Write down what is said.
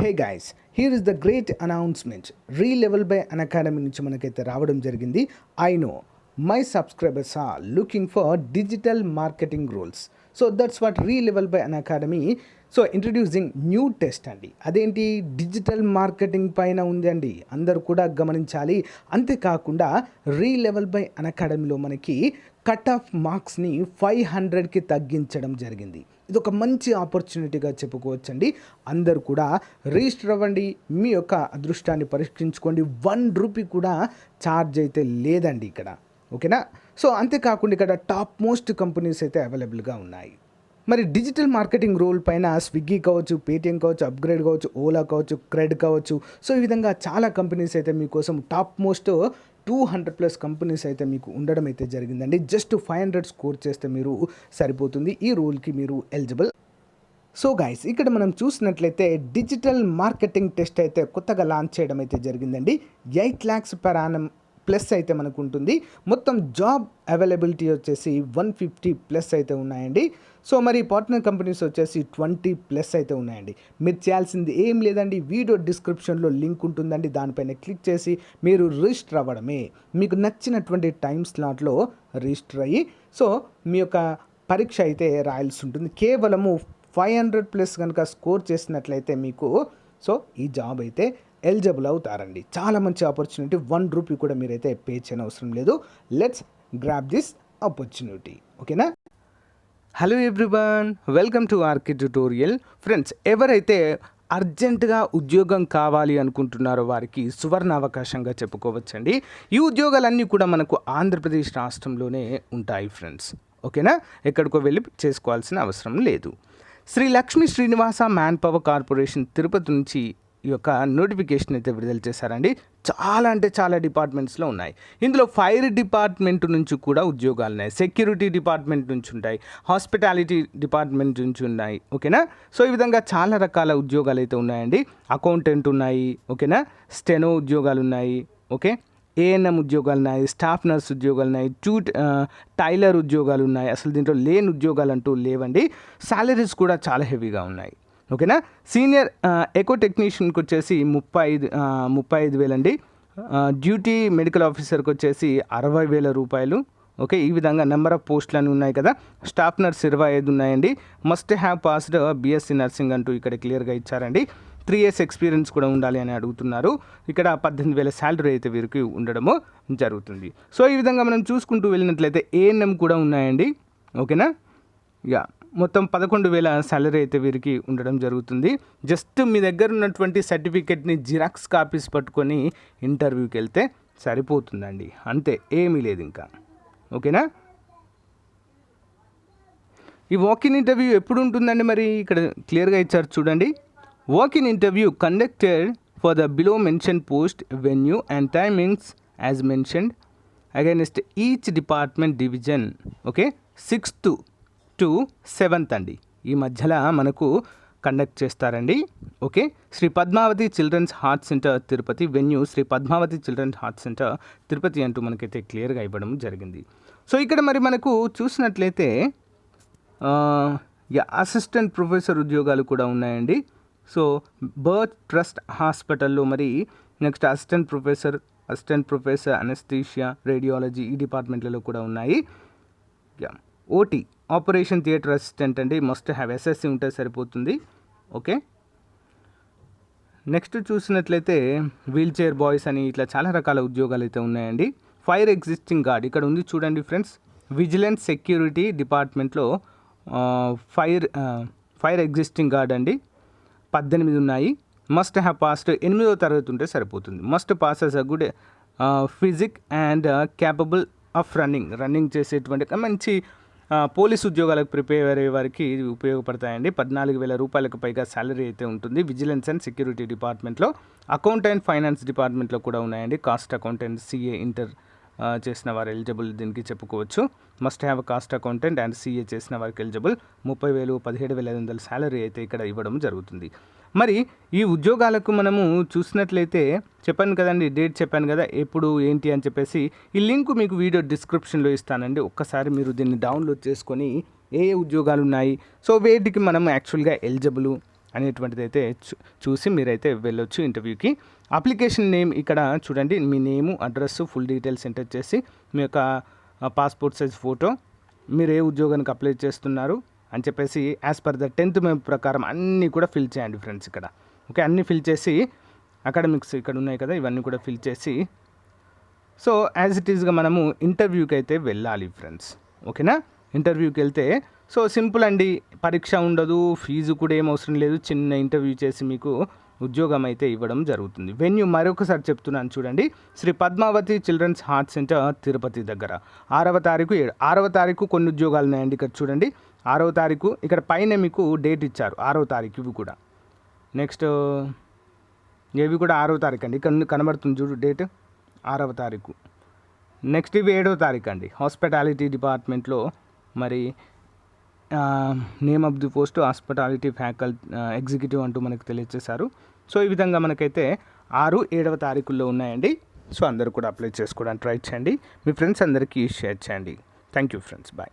Hey guys, here is the great announcement. Relevel by an academy నుంచి మనకైతే రావడం జరిగింది. I know my subscribers are looking for digital marketing roles. So that's what Relevel by an academy introducing new test అండి. అదేంటి digital marketing పైన ఉంది అండి, అందరూ కూడా గమనించాలి. అంతేకాకుండా రీలెవెల్ బై అన్ అకాడమీలో మనకి కట్ ఆఫ్ మార్క్స్ని 500కి తగ్గించడం జరిగింది. ఇది ఒక మంచి ఆపర్చునిటీగా చెప్పుకోవచ్చండి. అందరూ కూడా రిజిస్టర్ అవ్వండి, మీ యొక్క అదృష్టాన్ని పరీక్షించుకోండి. 1 రూపీ కూడా ఛార్జ్ అయితే లేదండి ఇక్కడ, ఓకేనా. సో అంతేకాకుండా ఇక్కడ టాప్ మోస్ట్ కంపెనీస్ అయితే అవైలబుల్గా ఉన్నాయి. మరి డిజిటల్ మార్కెటింగ్ రోల్ పైన స్విగ్గీ కావచ్చు, పేటిఎం కావచ్చు, అప్గ్రేడ్ కావచ్చు, ఓలా కావచ్చు, క్రెడ్ కావచ్చు, సో ఈ విధంగా చాలా కంపెనీస్ అయితే మీకోసం టాప్ మోస్ట్ 200+ కంపెనీస్ అయితే మీకు ఉండడం అయితే జరిగిందండి. జస్ట్ 500 స్కోర్ చేస్తే మీరు సరిపోతుంది, ఈ రోల్కి మీరు ఎలిజిబుల్. సో గైస్, ఇక్కడ మనం చూసినట్లయితే డిజిటల్ మార్కెటింగ్ టెస్ట్ అయితే కొత్తగా లాంచ్ చేయడం అయితే జరిగిందండి. 8 lakhs per annum ప్లస్ అయితే మనకు ఉంటుంది. మొత్తం జాబ్ అవైలబిలిటీ వచ్చేసి 150+ అయితే ఉన్నాయండి. సో మరి పార్ట్నర్ కంపెనీస్ వచ్చేసి 20+ అయితే ఉన్నాయండి. మీరు చేయాల్సింది ఏం లేదండి, వీడియో డిస్క్రిప్షన్లో లింక్ ఉంటుందండి, దానిపైన క్లిక్ చేసి మీరు రిజిస్టర్ అవ్వడమే. మీకు నచ్చినటువంటి టైం స్లాట్లో రిజిస్టర్ అయ్యి సో మీ యొక్క పరీక్ష అయితే రాయాల్సి ఉంటుంది. కేవలము 500+ కనుక స్కోర్ చేసినట్లయితే మీకు సో ఈ జాబ్ అయితే ఎలిజిబుల్ అవుతారండి. చాలా మంచి ఆపర్చునిటీ, 1 రూపీ కూడా మీరైతే పే చేయని అవసరం లేదు. లెట్స్ గ్రాబ్ దిస్ ఆపర్చునిటీ, ఓకేనా. Hello everyone, welcome to RK tutorial. Friends, ఎవరైతే అర్జెంటుగా ఉద్యోగం కావాలి అనుకుంటున్నారో వారికి సువర్ణ అవకాశంగా చెప్పుకోవచ్చండి. ఈ ఉద్యోగాలన్నీ కూడా మనకు ఆంధ్రప్రదేశ్ రాష్ట్రంలోనే ఉంటాయి ఫ్రెండ్స్, ఓకేనా. ఎక్కడికో వెళ్ళి చేసుకోవాల్సిన అవసరం లేదు. Shri Lakshmi Srinivasa manpower corporation Tirupati నుంచి ఈ యొక్క నోటిఫికేషన్ అయితే విడుదల చేశారండి. చాలా అంటే చాలా డిపార్ట్మెంట్స్లో ఉన్నాయి. ఇందులో ఫైర్ డిపార్ట్మెంట్ నుంచి కూడా ఉద్యోగాలు ఉన్నాయి, సెక్యూరిటీ డిపార్ట్మెంట్ నుంచి ఉంటాయి, హాస్పిటాలిటీ డిపార్ట్మెంట్ నుంచి ఉన్నాయి, ఓకేనా. సో ఈ విధంగా చాలా రకాల ఉద్యోగాలు అయితే ఉన్నాయండి. అకౌంటెంట్ ఉన్నాయి, ఓకేనా. స్టెనో ఉద్యోగాలు ఉన్నాయి, ఓకే. ఏఎన్ఎం ఉద్యోగాలు ఉన్నాయి, స్టాఫ్ నర్స్ ఉద్యోగాలు ఉన్నాయి, టైలర్ ఉద్యోగాలు ఉన్నాయి. అసలు దీంట్లో లేని ఉద్యోగాలు అంటూ లేవండి. సాలరీస్ కూడా చాలా హెవీగా ఉన్నాయి, ఓకేనా. సీనియర్ ఎకో టెక్నీషియన్కి వచ్చేసి 35,000 అండి. డ్యూటీ మెడికల్ ఆఫీసర్కి వచ్చేసి 60,000 రూపాయలు, ఓకే. ఈ విధంగా నెంబర్ ఆఫ్ పోస్టులు అని ఉన్నాయి కదా. స్టాఫ్ నర్స్ 25 ఉన్నాయండి. Must have passed BSc nursing అంటూ ఇక్కడ క్లియర్గా ఇచ్చారండి. 3 years ఎక్స్పీరియన్స్ కూడా ఉండాలి అని అడుగుతున్నారు. ఇక్కడ 18,000 శాలరీ అయితే వీరికి ఉండడము జరుగుతుంది. సో ఈ విధంగా మనం చూసుకుంటూ వెళ్ళినట్లయితే ఏఎన్ఎం కూడా ఉన్నాయండి, ఓకేనా. ఇక మొత్తం 11,000 శాలరీ అయితే వీరికి ఉండడం జరుగుతుంది. జస్ట్ మీ దగ్గర ఉన్నటువంటి సర్టిఫికెట్ని జిరాక్స్ కాపీస్ పట్టుకొని ఇంటర్వ్యూకి వెళ్తే సరిపోతుందండి, అంతే, ఏమీ లేదు ఇంకా, ఓకేనా. ఈ వాకిన్ ఇంటర్వ్యూ ఎప్పుడు ఉంటుందండి, మరి ఇక్కడ క్లియర్గా ఇచ్చారు చూడండి. Walk in interview conducted for the below mention post, venue and timings as mentioned against each department division, okay. 6th to 7th అండి, ఈ మధ్యలో మనకు కండక్ట్ చేస్తారండి, okay. Sri Padmavathi Children's Heart Centre Tirupati, venue Sri Padmavathi Children's Heart Centre Tirupati అంటూ మనకైతే క్లియర్గా ఇవ్వడం జరిగింది. సో ఇక్కడ మరి మనకు చూసినట్లయితే అసిస్టెంట్ ప్రొఫెసర్ ఉద్యోగాలు కూడా ఉన్నాయండి. సో బర్త్ ట్రస్ట్ హాస్పిటల్లో మరి next assistant professor anaesthesia, radiology ఈ డిపార్ట్మెంట్లలో కూడా ఉన్నాయి. ఓటీ ఆపరేషన్ థియేటర్ అసిస్టెంట్ అండి, మస్ట్ హ్యావ్ ఎస్ఎస్సి ఉంటే సరిపోతుంది, ఓకే. నెక్స్ట్ చూసినట్లయితే వీల్ చైర్ బాయ్స్ అని ఇట్లా చాలా రకాల ఉద్యోగాలు అయితే ఉన్నాయండి. ఫైర్ ఎగ్జిస్టింగ్ గార్డ్ ఇక్కడ ఉంది చూడండి ఫ్రెండ్స్. విజిలెన్స్ సెక్యూరిటీ డిపార్ట్మెంట్లో ఫైర్ ఎగ్జిస్టింగ్ గార్డ్ అండి, 18 ఉన్నాయి. మస్ట్ హ్యావ్ పాస్డ్ 8వ తరగతి ఉంటే సరిపోతుంది. Must pass as a good physique and capable of running చేసేటువంటి మంచి పోలీస్ ఉద్యోగాలకు ప్రిపేర్ అయ్యే వారికి ఉపయోగపడతాయండి. 14,000 రూపాయలకు పైగా శాలరీ అయితే ఉంటుంది. విజిలెన్స్ అండ్ సెక్యూరిటీ డిపార్ట్మెంట్లో, అకౌంటెంట్ ఫైనాన్స్ డిపార్ట్మెంట్లో కూడా ఉన్నాయండి. కాస్ట్ అకౌంటెంట్, సిఏ ఇంటర్ చేసిన వారు ఎలిజిబుల్ దీనికి చెప్పుకోవచ్చు. Must have cost accountant and CA చేసిన వారికి ఎలిజిబుల్. 30,000, 17,500 శాలరీ అయితే ఇక్కడ ఇవ్వడం జరుగుతుంది. మరి ఈ ఉద్యోగాలకు మనము చూసినట్లయితే చెప్పాను కదండి, డేట్ చెప్పాను కదా ఎప్పుడు ఏంటి అని చెప్పేసి. ఈ లింక్ మీకు వీడియో డిస్క్రిప్షన్లో ఇస్తానండి. ఒక్కసారి మీరు దీన్ని డౌన్లోడ్ చేసుకొని ఏ ఉద్యోగాలు ఉన్నాయి, సో వేటికి మనం యాక్చువల్గా ఎలిజిబుల్, అనేటువంటిది అయితే చూసి మీరైతే వెళ్ళొచ్చు ఇంటర్వ్యూకి. అప్లికేషన్ నేమ్ ఇక్కడ చూడండి, మీ నేము, అడ్రస్, ఫుల్ డీటెయిల్స్ ఎంటర్ చేసి మీ యొక్క పాస్పోర్ట్ సైజ్ ఫోటో, మీరు ఏ ఉద్యోగానికి అప్లై చేస్తున్నారు అని చెప్పేసి as per the 10th memo ప్రకారం అన్నీ కూడా ఫిల్ చేయండి ఫ్రెండ్స్ ఇక్కడ. ఓకే, అన్నీ ఫిల్ చేసి అకాడమిక్స్ ఇక్కడ ఉన్నాయి కదా, ఇవన్నీ కూడా ఫిల్ చేసి సో యాజ్ ఇట్ ఈస్గా మనము ఇంటర్వ్యూకి అయితే వెళ్ళాలి ఫ్రెండ్స్. ఓకేనా, ఇంటర్వ్యూకి వెళ్తే సో సింపుల్ అండి, పరీక్ష ఉండదు, ఫీజు కూడా ఏం అవసరం లేదు, చిన్న ఇంటర్వ్యూ చేసి మీకు ఉద్యోగం అయితే ఇవ్వడం జరుగుతుంది. వెన్యూ మరొకసారి చెప్తున్నాను చూడండి, Sri Padmavathi Children's Heart Centre Tirupati దగ్గర 6వ తారీఖు 6వ తారీఖు కొన్ని ఉద్యోగాలు ఉన్నాయండి ఇక్కడ చూడండి. 6వ తారీఖు ఇక్కడ పైన మీకు డేట్ ఇచ్చారు, 6వ తారీఖు ఇవి కూడా. నెక్స్ట్ ఇవి కూడా 6వ తారీఖు అండి, ఇక్కడ కనబడుతుంది చూడు డేట్, 6వ తారీఖు. నెక్స్ట్ ఇవి 7వ తారీఖు అండి, హాస్పిటాలిటీ డిపార్ట్మెంట్లో మరి name of the post hospitality faculty executive అంటూ మనకు తెలియజేశారు. సో ఈ విధంగా మనకైతే 6, 7వ తారీఖుల్లో ఉన్నాయండి. సో అందరూ కూడా అప్లై చేసుకోవడానికి ట్రై చేయండి, మీ ఫ్రెండ్స్ అందరికీ షేర్ చేయండి. Thank you friends, bye.